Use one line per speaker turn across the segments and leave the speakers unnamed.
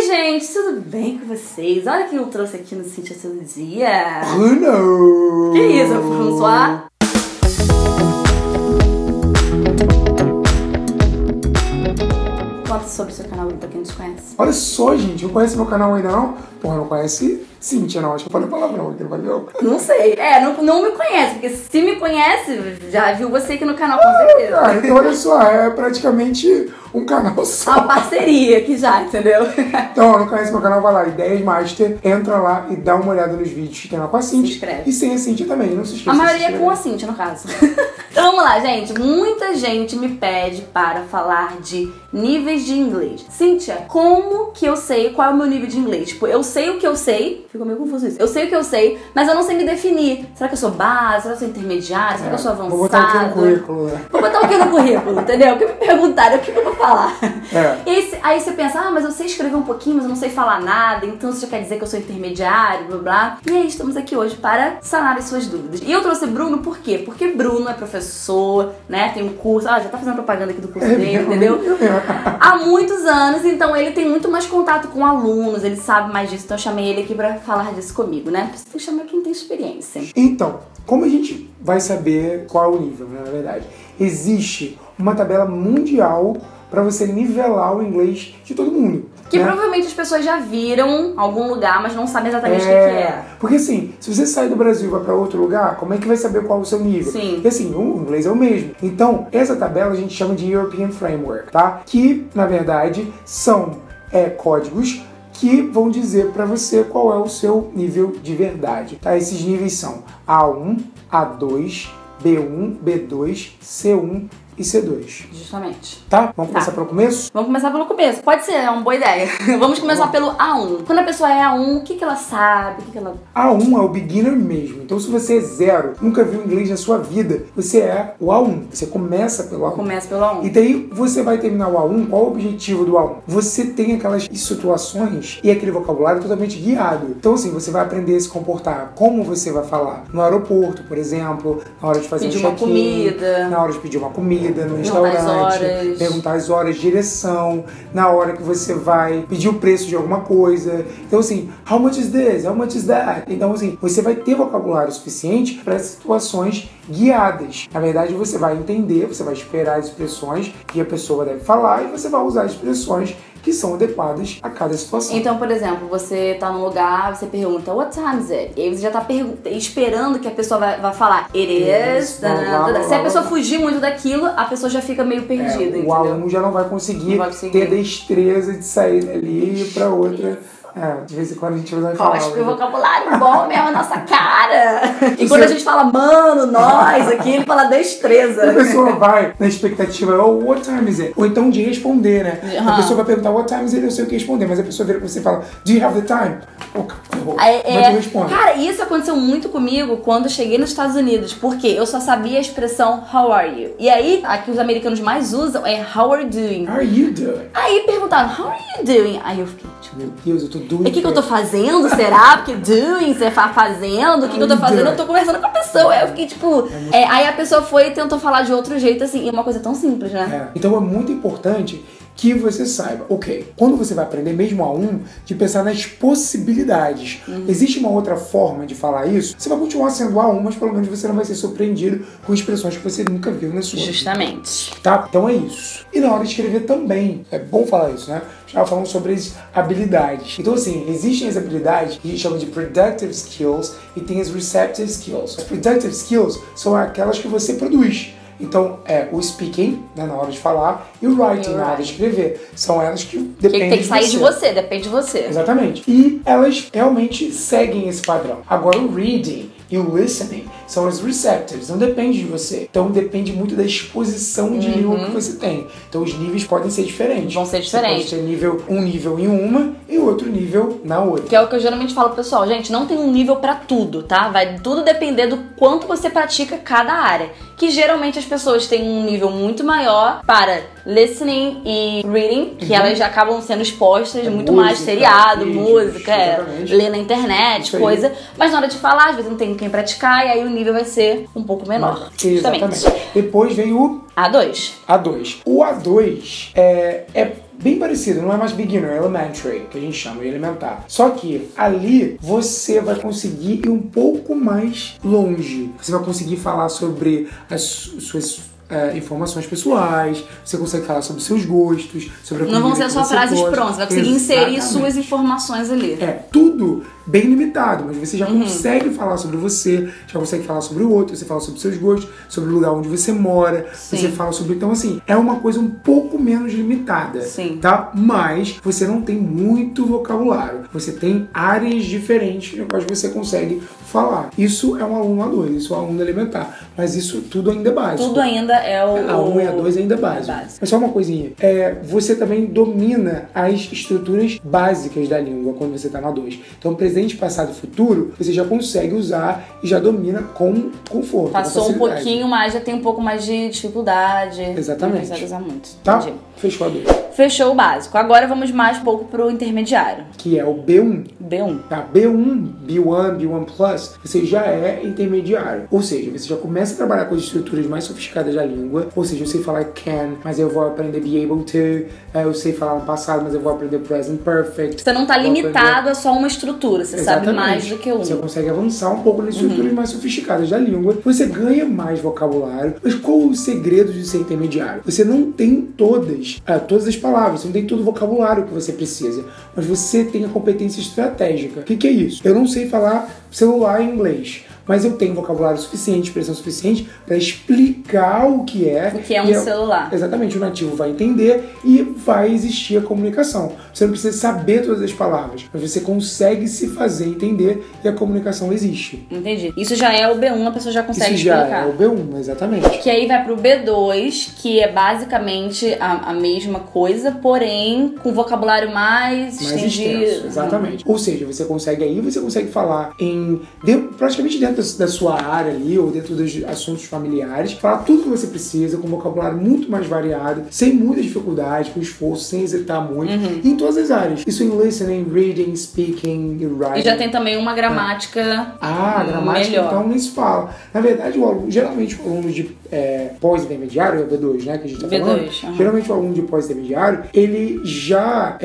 gente, tudo bem com vocês? Olha quem eu trouxe aqui no Cintia Todo Dia.
Bruno!
Que isso, François? Conta sobre o seu canal pra quem não te conhece.
Olha só, gente, não conhece meu canal ainda não? Porra, não conhece Cintia, não. Acho que eu falei palavrão aqui, não valeu?
Não sei. Não me conhece, porque se me conhece, já viu você aqui no canal com certeza.
Cara, então olha só, é praticamente um canal só.
Uma parceria aqui já, entendeu?
Então, não conhece meu canal, vai lá, Ideias Master, entra lá e dá uma olhada nos vídeos que tem lá com a Cintia.
Se inscreve.
E sem a Cintia também, não se esqueça.
A maioria é com a Cintia, no caso. Então vamos lá, gente. Muita gente me pede para falar de níveis de inglês. Cintia, como que eu sei qual é o meu nível de inglês? Tipo, eu sei o que eu sei. Ficou meio confuso isso. Eu sei o que eu sei, mas eu não sei me definir. Será que eu sou base? Será que eu sou intermediário? Será que eu sou avançado?
Vou botar aqui no currículo, né?
Vou botar o que no currículo, entendeu? O que me perguntaram, o que eu vou falar? E aí você pensa, mas eu sei escrever um pouquinho, mas eu não sei falar nada, então isso já quer dizer que eu sou intermediário, blá blá. E aí estamos aqui hoje para sanar as suas dúvidas. E eu trouxe Bruno por quê? Porque Bruno é professor, né? Tem um curso, já tá fazendo propaganda aqui do curso dele, entendeu? Há muitos anos, então ele tem muito mais contato com alunos, ele sabe mais disso, então eu chamei ele aqui pra falar disso comigo, né? Você tem que chamar quem tem experiência.
Então, como a gente vai saber qual é o nível, né, na verdade? Existe uma tabela mundial para você nivelar o inglês de todo mundo.
Que
né?
provavelmente as pessoas já viram em algum lugar, mas não sabem exatamente o que é.
Porque assim, se você sair do Brasil e vai para outro lugar, como é que vai saber qual é o seu nível?
Sim.
E assim, o inglês é o mesmo. Então, essa tabela a gente chama de European Framework, tá? Que, na verdade, são códigos que vão dizer para você qual é o seu nível de verdade. Tá? Esses níveis são A1, A2, B1, B2, C1 e C2.
Justamente.
Tá? Vamos começar pelo começo?
Vamos começar pelo começo. Pode ser, é uma boa ideia. Vamos começar pelo A1. Quando a pessoa é A1, o que ela sabe?
A1 é o beginner mesmo. Então, se você é zero, nunca viu inglês na sua vida, você é o A1. Você começa pelo A1.
Começa pelo A1.
E daí, você vai terminar o A1. Qual é o objetivo do A1? Você tem aquelas situações e aquele vocabulário totalmente guiado. Então, assim, você vai aprender a se comportar. Como você vai falar? No aeroporto, por exemplo, na hora de fazer
pedir
um check-in.
Uma comida.
Na hora de pedir uma comida. No restaurante, perguntar as horas, direção, na hora que você vai pedir o preço de alguma coisa. Então, assim, how much is this? How much is that? Então, assim, você vai ter vocabulário suficiente para situações guiadas. Na verdade, você vai entender, você vai esperar as expressões que a pessoa deve falar e você vai usar as expressões que são adequadas a cada situação.
Então, por exemplo, você tá num lugar, você pergunta, what time is it? E aí você já tá esperando que a pessoa vai falar, it is. Se a pessoa fugir muito daquilo, a pessoa já fica meio perdida, entendeu?
O aluno já não vai conseguir ter destreza de sair dali e ir pra outra. De vez em quando a gente vai falar.
Acho que o vocabulário bom mesmo, a nossa cara. E quando a gente fala, mano, nós, aqui ele fala destreza.
A pessoa vai na expectativa, what time is it? Ou então de responder, né? A pessoa vai perguntar, what time is it? Eu sei o que responder, mas a pessoa vira pra você e fala, do you have the time?
Cara, isso aconteceu muito comigo quando eu cheguei nos Estados Unidos, porque eu só sabia a expressão how are you? E aí, a que os americanos mais usam é how are you doing?
How are you doing?
Aí perguntaram, how are you doing? Aí eu fiquei tipo,
meu Deus, eu tô doing.
E o que eu tô fazendo? Será? Porque doing, você fazendo, o que eu tô fazendo? Eu tô conversando com a pessoa. Aí eu fiquei tipo. Aí a pessoa foi e tentou falar de outro jeito, assim, e uma coisa tão simples, né?
Então é muito importante que você saiba, quando você vai aprender mesmo A1, de pensar nas possibilidades. Existe uma outra forma de falar isso? Você vai continuar sendo A1, mas pelo menos você não vai ser surpreendido com expressões que você nunca viu na sua vida.
Justamente.
Tá? Então é isso. E na hora de escrever também, é bom falar isso, né? Já falando sobre as habilidades. Então assim, existem as habilidades que a gente chama de productive skills e tem as receptive skills. As productive skills são aquelas que você produz. Então, o speaking, né, na hora de falar, e o writing, na hora de escrever. São elas que dependem
tem que sair de você, depende de você.
Exatamente. E elas realmente seguem esse padrão. Agora, o reading e o listening são as receptives, não depende de você. Então depende muito da exposição de língua que você tem. Então os níveis podem ser diferentes.
Vão ser diferentes.
Você pode ter um nível em uma e outro nível na outra.
Que é o que eu geralmente falo pro pessoal, gente, não tem um nível pra tudo, tá? Vai tudo depender do quanto você pratica cada área. Que geralmente as pessoas têm um nível muito maior para listening e reading, que elas já acabam sendo expostas muito
música,
mais seriado,
vídeos,
música, ler na internet,
isso
coisa. Mas na hora de falar, às vezes não tem com quem praticar e aí o nível vai ser um pouco menor.
Exatamente. Depois vem o
A2.
A2. O A2 é bem parecido, não é mais beginner, é elementary, que a gente chama de elementar. Só que ali você vai conseguir ir um pouco mais longe. Você vai conseguir falar sobre as suas informações pessoais, você consegue falar sobre seus gostos, sobre a
Não vão ser só frases prontas, vai conseguir inserir suas informações ali.
Tudo bem limitado, mas você já consegue falar sobre você, já consegue falar sobre o outro, você fala sobre seus gostos, sobre o lugar onde você mora, você fala sobre... Então, assim, é uma coisa um pouco menos limitada, tá? Mas você não tem muito vocabulário, você tem áreas diferentes nas quais você consegue falar. Isso é um aluno A2, isso é um aluno elementar, mas isso tudo ainda é básico.
Tudo ainda é o...
A1 e A2 ainda é básico. Mas só uma coisinha, você também domina as estruturas básicas da língua quando você tá no A2. Então, presente, passado e futuro, você já consegue usar e já domina com conforto.
Passou um pouquinho mais, já tem um pouco mais de dificuldade.
Exatamente.
Não consegue usar muito.
Tá?
Entendi.
Fechou a B.
Fechou o básico. Agora vamos mais um pouco pro intermediário.
Que é o B1.
B1.
Tá? B1, B1, B1+, você já é intermediário. Ou seja, você já começa a trabalhar com as estruturas mais sofisticadas da língua. Ou seja, eu sei falar can, mas eu vou aprender be able to. Eu sei falar no passado, mas eu vou aprender present perfect.
Você não tá limitado a só uma estrutura. Você sabe mais do que uma.
Você consegue avançar um pouco nas estruturas mais sofisticadas da língua. Você ganha mais vocabulário. Mas qual o segredo de ser intermediário? Você não tem todas as palavras, você não tem todo o vocabulário que você precisa, mas você tem a competência estratégica. O que é isso? Eu não sei falar celular em inglês, mas eu tenho vocabulário suficiente, expressão suficiente para explicar o que é.
O que é um celular.
Exatamente, o nativo vai entender e vai existir a comunicação. Você não precisa saber todas as palavras, mas você consegue se fazer entender e a comunicação existe.
Entendi. Isso já é o B1, a pessoa já consegue explicar.
Isso já é o B1, exatamente.
Que aí vai pro B2, que é basicamente a mesma coisa, porém com vocabulário mais estendido.
Extenso, exatamente. Ou seja, você consegue falar praticamente dentro da sua área ali, ou dentro dos assuntos familiares, falar tudo que você precisa, com um vocabulário muito mais variado, sem muita dificuldade, com esforço, sem hesitar muito, em todas as áreas. Isso em listening, reading, speaking e writing.
E já tem também uma gramática
a gramática melhor. Então nem se fala. Na verdade, geralmente o aluno de pós-intermediário, é o B2, né, que a gente tá falando, geralmente o aluno de pós-intermediário, ele já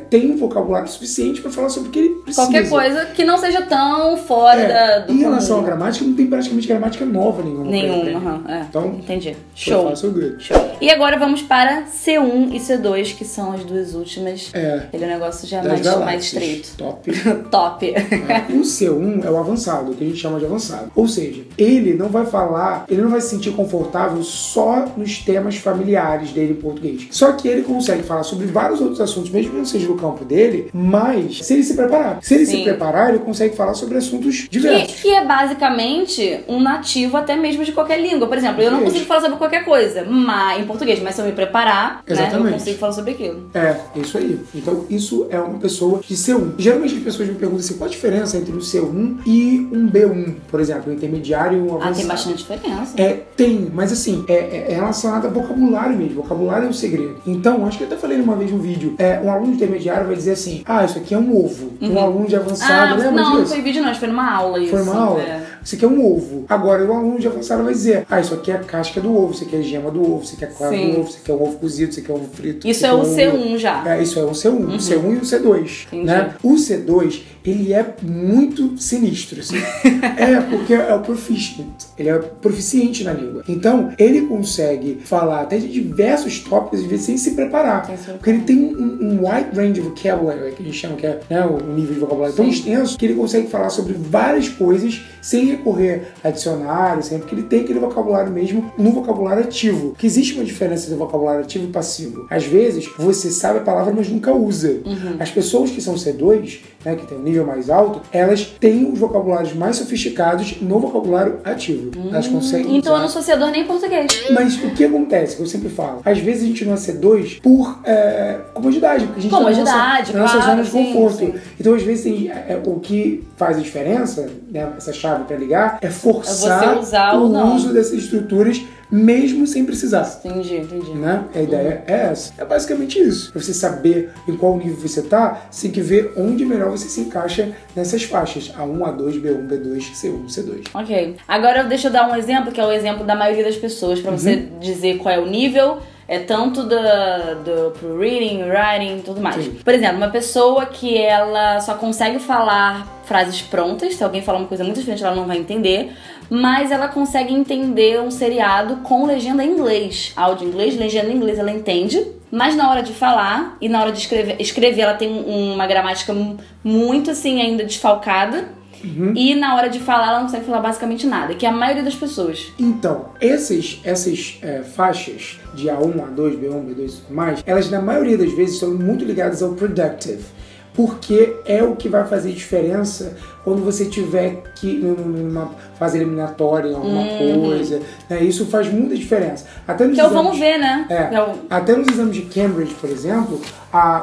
tem um vocabulário suficiente para falar sobre o que ele precisa.
Qualquer coisa que não seja tão fora do
Em relação à gramática, não tem praticamente gramática nova nenhuma.
Então, entendi.
Show.
E agora vamos para C1 e C2, que são as duas últimas. Aquele negócio já mais estreito.
Top.
Top.
O C1 é o avançado, o que a gente chama de avançado. Ou seja, ele não vai se sentir confortável só nos temas familiares dele em português. Só que ele consegue falar sobre vários outros assuntos, mesmo que não seja do campo dele, mas se ele se preparar. Se ele se preparar, ele consegue falar sobre assuntos diversos.
Que é basicamente um nativo até mesmo de qualquer língua. Por exemplo, eu não consigo falar sobre qualquer coisa em português, mas se eu me preparar, eu consigo falar sobre aquilo.
Isso aí. Então, isso é uma pessoa de C1. Geralmente as pessoas me perguntam assim, qual a diferença entre um C1 e um B1, por exemplo, um intermediário e um avançado?
Tem bastante diferença.
Tem, mas assim, é relacionado a vocabulário mesmo. Vocabulário é o segredo. Então, acho que eu até falei uma vez no vídeo, um aluno intermediário vai dizer assim, isso aqui é um ovo. Um aluno de avançado, lembra disso?
Não foi vídeo não, foi numa aula isso.
Foi uma aula? Isso aqui é um ovo. Agora, o aluno de avançado vai dizer, isso aqui é a casca do ovo, isso aqui é a gema do ovo, isso aqui é a clara do ovo, isso aqui é um ovo cozido, isso aqui é um ovo frito.
Isso é o C1 já.
Isso é um C1. O C1 e o C2. Né? O C2, ele é muito sinistro, assim. Porque é o proficient. Ele é proficiente na língua. Então, ele consegue falar até de diversos tópicos, às vezes, sem se preparar. Porque ele tem um wide range of vocabulary, que a gente chama que é o nível de vocabulário tão extenso, que ele consegue falar sobre várias coisas sem recorrer a dicionário, porque ele tem aquele vocabulário mesmo no vocabulário ativo. Que existe uma diferença entre vocabulário ativo e passivo. Às vezes, você sabe a palavra, mas nunca usa. As pessoas que são C2, que tem um nível mais alto, elas têm os vocabulários mais sofisticados no vocabulário ativo. Elas conseguem
então eu não sou C2 nem em português.
Mas o que acontece, que eu sempre falo, às vezes a gente não é C2 por comodidade, porque a gente
comodidade,
na nossa zona de conforto. Então, às vezes, o que faz a diferença, essa chave para ligar, é forçar o uso dessas estruturas mesmo sem precisar.
Entendi.
Né? A ideia é essa. É basicamente isso. Pra você saber em qual nível você tá, você tem que ver onde melhor você se encaixa nessas faixas. A1, A2, B1, B2, C1, C2.
Ok. Agora deixa eu dar um exemplo, que é o exemplo da maioria das pessoas, pra você dizer qual é o nível tanto pro reading, writing e tudo mais.
Sim.
Por exemplo, uma pessoa que ela só consegue falar frases prontas, se alguém falar uma coisa muito diferente ela não vai entender, mas ela consegue entender um seriado com legenda em inglês, áudio em inglês, legenda em inglês ela entende, mas na hora de falar e na hora de escrever ela tem uma gramática muito assim ainda desfalcada. E na hora de falar, ela não consegue falar basicamente nada, que é a maioria das pessoas.
Então, essas faixas de A1, A2, B1, B2 e tudo mais, elas na maioria das vezes são muito ligadas ao productive, porque é o que vai fazer diferença quando você tiver que numa fase eliminatória em alguma coisa, né? Isso faz muita diferença. Até nos
vamos ver, né?
Até nos exames de Cambridge, por exemplo,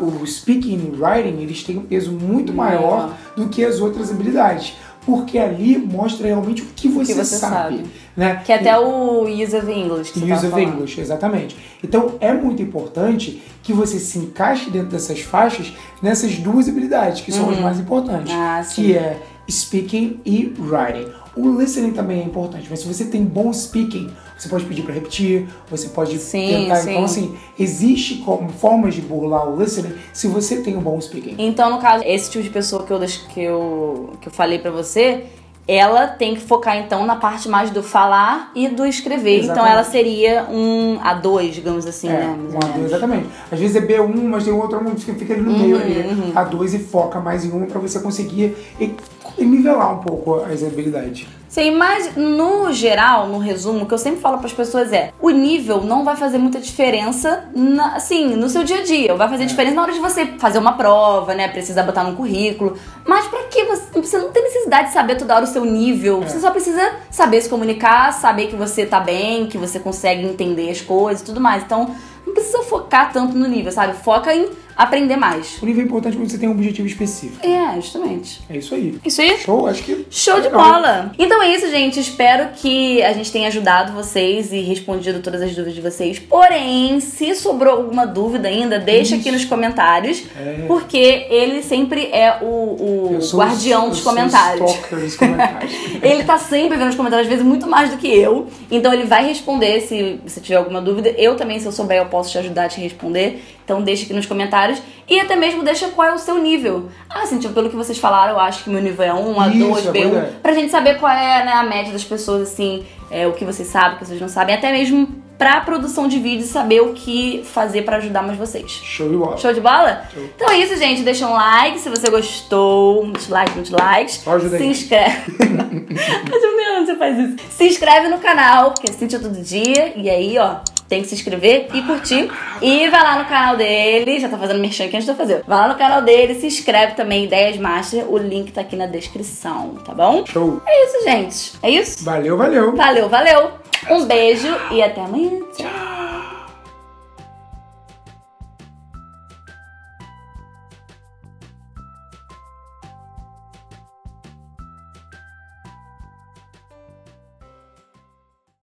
o speaking e writing, eles têm um peso muito maior do que as outras habilidades. Porque ali mostra realmente o que você sabe. Né?
Que é até o Use of English que você
Use of English, exatamente. Então é muito importante que você se encaixe dentro dessas faixas nessas duas habilidades, que são as mais importantes. Que é speaking e writing. O listening também é importante, mas se você tem bom speaking, você pode pedir para repetir, você pode tentar. Então, assim, existe formas de burlar o listening se você tem um bom speaking.
Então, no caso, esse tipo de pessoa que eu falei pra você, ela tem que focar, então, na parte mais do falar e do escrever. Exatamente. Então, ela seria um A2, digamos assim, né?
Um A2, exatamente. Às vezes é B1, mas tem outro aluno que fica ali no meio ali. A2 e foca mais em uma pra você conseguir nivelar um pouco as habilidades.
Sim, mas no geral, no resumo, o que eu sempre falo para as pessoas é: o nível não vai fazer muita diferença assim, no seu dia a dia. Vai fazer diferença na hora de você fazer uma prova, né? Precisar botar no currículo. Mas pra que você não tem necessidade de saber toda hora o seu nível. Você só precisa saber se comunicar, saber que você tá bem, que você consegue entender as coisas e tudo mais. Então, não precisa focar tanto no nível, sabe? Foca em aprender mais.
O nível é importante quando você tem um objetivo específico.
Justamente.
É isso aí.
Isso aí?
Show, acho que...
Show de bola! Então é isso, gente. Espero que a gente tenha ajudado vocês e respondido todas as dúvidas de vocês. Porém, se sobrou alguma dúvida ainda, deixa aqui nos comentários. Porque ele sempre é o guardião dos comentários.
Eu sou o stalker dos comentários.
Ele tá sempre vendo os comentários, às vezes muito mais do que eu. Então ele vai responder se você tiver alguma dúvida. Eu também, se eu souber, eu posso te ajudar a te responder. Então deixa aqui nos comentários. E até mesmo deixa qual é o seu nível. Assim, tipo, pelo que vocês falaram, eu acho que meu nível é 1, A2, B1. Pra gente saber qual é, né, a média das pessoas, assim, o que vocês sabem, o que vocês não sabem. Até mesmo pra produção de vídeo, saber o que fazer pra ajudar mais vocês.
Show de bola.
Show de bola? Show. Então é isso, gente. Deixa um like se você gostou. Muitos likes.
Só ajuda aí.
Se inscreve. Mas você faz isso. Se inscreve no canal, porque assiste todo dia. E aí, ó, tem que se inscrever e curtir. E vai lá no canal dele. Já tá fazendo merchan aqui antes de eu fazer. Vai lá no canal dele, se inscreve também, Ideias Master. O link tá aqui na descrição, tá bom?
Show.
É isso, gente. É isso?
Valeu.
Um beijo e até amanhã. Tchau.